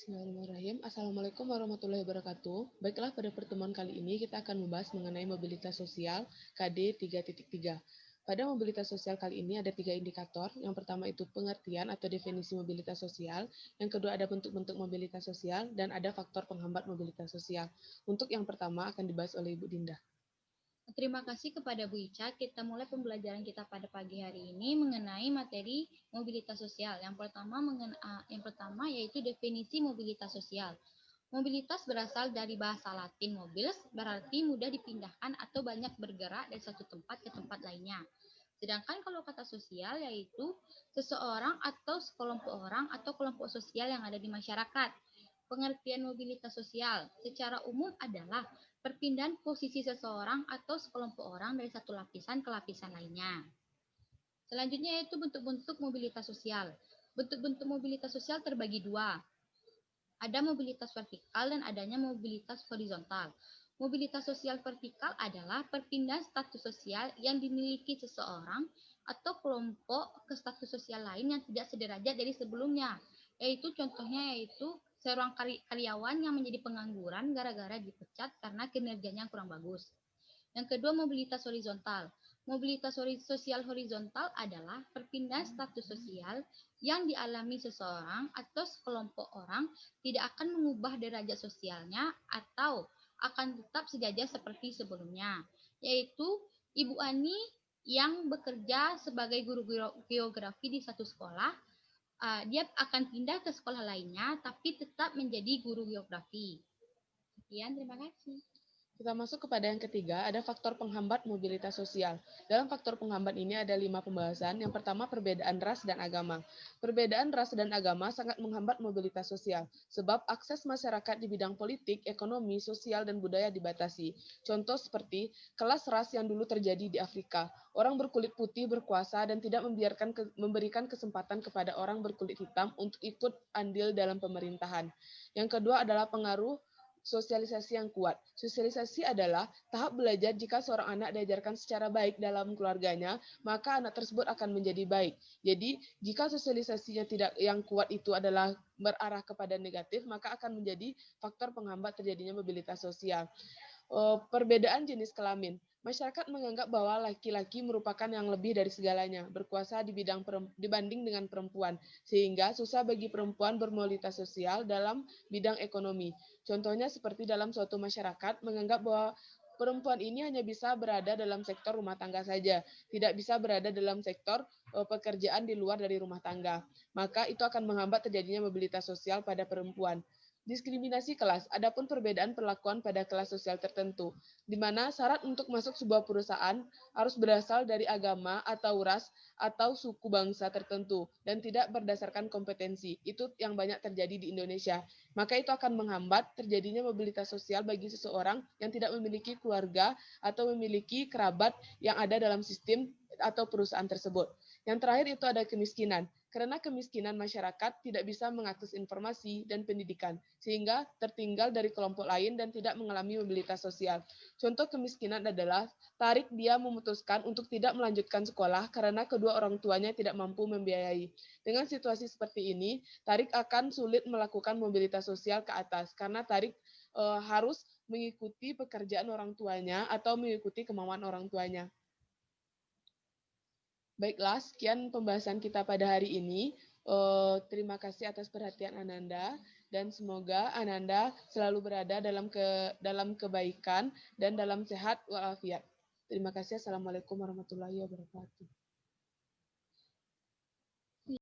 Bismillahirrahmanirrahim. Assalamualaikum warahmatullahi wabarakatuh. Baiklah, pada pertemuan kali ini kita akan membahas mengenai mobilitas sosial KD 3.3. Pada mobilitas sosial kali ini ada 3 indikator. Yang pertama itu pengertian atau definisi mobilitas sosial. Yang kedua ada bentuk-bentuk mobilitas sosial dan ada faktor penghambat mobilitas sosial. Untuk yang pertama akan dibahas oleh Ibu Dinda. Terima kasih kepada Bu Ica. Kita mulai pembelajaran kita pada pagi hari ini mengenai materi mobilitas sosial. Yang pertama yaitu definisi mobilitas sosial. Mobilitas berasal dari bahasa Latin mobilis, berarti mudah dipindahkan atau banyak bergerak dari satu tempat ke tempat lainnya. Sedangkan kalau kata sosial yaitu seseorang atau sekelompok orang atau kelompok sosial yang ada di masyarakat. Pengertian mobilitas sosial secara umum adalah perpindahan posisi seseorang atau sekelompok orang dari satu lapisan ke lapisan lainnya. Selanjutnya yaitu bentuk-bentuk mobilitas sosial. Bentuk-bentuk mobilitas sosial terbagi dua. Ada mobilitas vertikal dan adanya mobilitas horizontal. Mobilitas sosial vertikal adalah perpindahan status sosial yang dimiliki seseorang atau kelompok ke status sosial lain yang tidak sederajat dari sebelumnya. Contohnya seorang karyawan yang menjadi pengangguran gara-gara dipecat karena kinerjanya kurang bagus. Yang kedua, mobilitas horizontal. Mobilitas sosial horizontal adalah perpindahan status sosial yang dialami seseorang atau sekelompok orang tidak akan mengubah derajat sosialnya atau akan tetap sejajar seperti sebelumnya. Yaitu Ibu Ani yang bekerja sebagai guru geografi di satu sekolah, dia akan pindah ke sekolah lainnya tapi tetap menjadi guru geografi. Sekian, terima kasih. Kita masuk kepada yang ketiga, ada faktor penghambat mobilitas sosial. Dalam faktor penghambat ini ada 5 pembahasan. Yang pertama, perbedaan ras dan agama. Perbedaan ras dan agama sangat menghambat mobilitas sosial, sebab akses masyarakat di bidang politik, ekonomi, sosial, dan budaya dibatasi. Contoh seperti kelas ras yang dulu terjadi di Afrika. Orang berkulit putih berkuasa dan tidak memberikan kesempatan kepada orang berkulit hitam untuk ikut andil dalam pemerintahan. Yang kedua adalah pengaruh sosialisasi yang kuat. Sosialisasi adalah tahap belajar jika seorang anak diajarkan secara baik dalam keluarganya, maka anak tersebut akan menjadi baik. Jadi, jika sosialisasinya tidak yang kuat itu adalah berarah kepada negatif, maka akan menjadi faktor penghambat terjadinya mobilitas sosial. Perbedaan jenis kelamin. Masyarakat menganggap bahwa laki-laki merupakan yang lebih dari segalanya, berkuasa dibanding dengan perempuan, sehingga susah bagi perempuan bermobilitas sosial dalam bidang ekonomi. Contohnya seperti dalam suatu masyarakat menganggap bahwa perempuan ini hanya bisa berada dalam sektor rumah tangga saja, tidak bisa berada dalam sektor pekerjaan di luar dari rumah tangga. Maka itu akan menghambat terjadinya mobilitas sosial pada perempuan. Diskriminasi kelas, adapun perbedaan perlakuan pada kelas sosial tertentu, di mana syarat untuk masuk sebuah perusahaan harus berasal dari agama atau ras atau suku bangsa tertentu dan tidak berdasarkan kompetensi. Itu yang banyak terjadi di Indonesia. Maka itu akan menghambat terjadinya mobilitas sosial bagi seseorang yang tidak memiliki keluarga atau memiliki kerabat yang ada dalam sistem atau perusahaan tersebut. Yang terakhir itu ada kemiskinan. Karena kemiskinan masyarakat tidak bisa mengakses informasi dan pendidikan, sehingga tertinggal dari kelompok lain dan tidak mengalami mobilitas sosial. Contoh kemiskinan adalah Tarik dia memutuskan untuk tidak melanjutkan sekolah karena kedua orang tuanya tidak mampu membiayai. Dengan situasi seperti ini, Tarik akan sulit melakukan mobilitas sosial ke atas karena Tarik harus mengikuti pekerjaan orang tuanya atau mengikuti kemauan orang tuanya. Baiklah, sekian pembahasan kita pada hari ini. Terima kasih atas perhatian Ananda dan semoga Ananda selalu berada dalam kebaikan dan dalam sehat walafiat. Terima kasih. Assalamualaikum warahmatullahi wabarakatuh.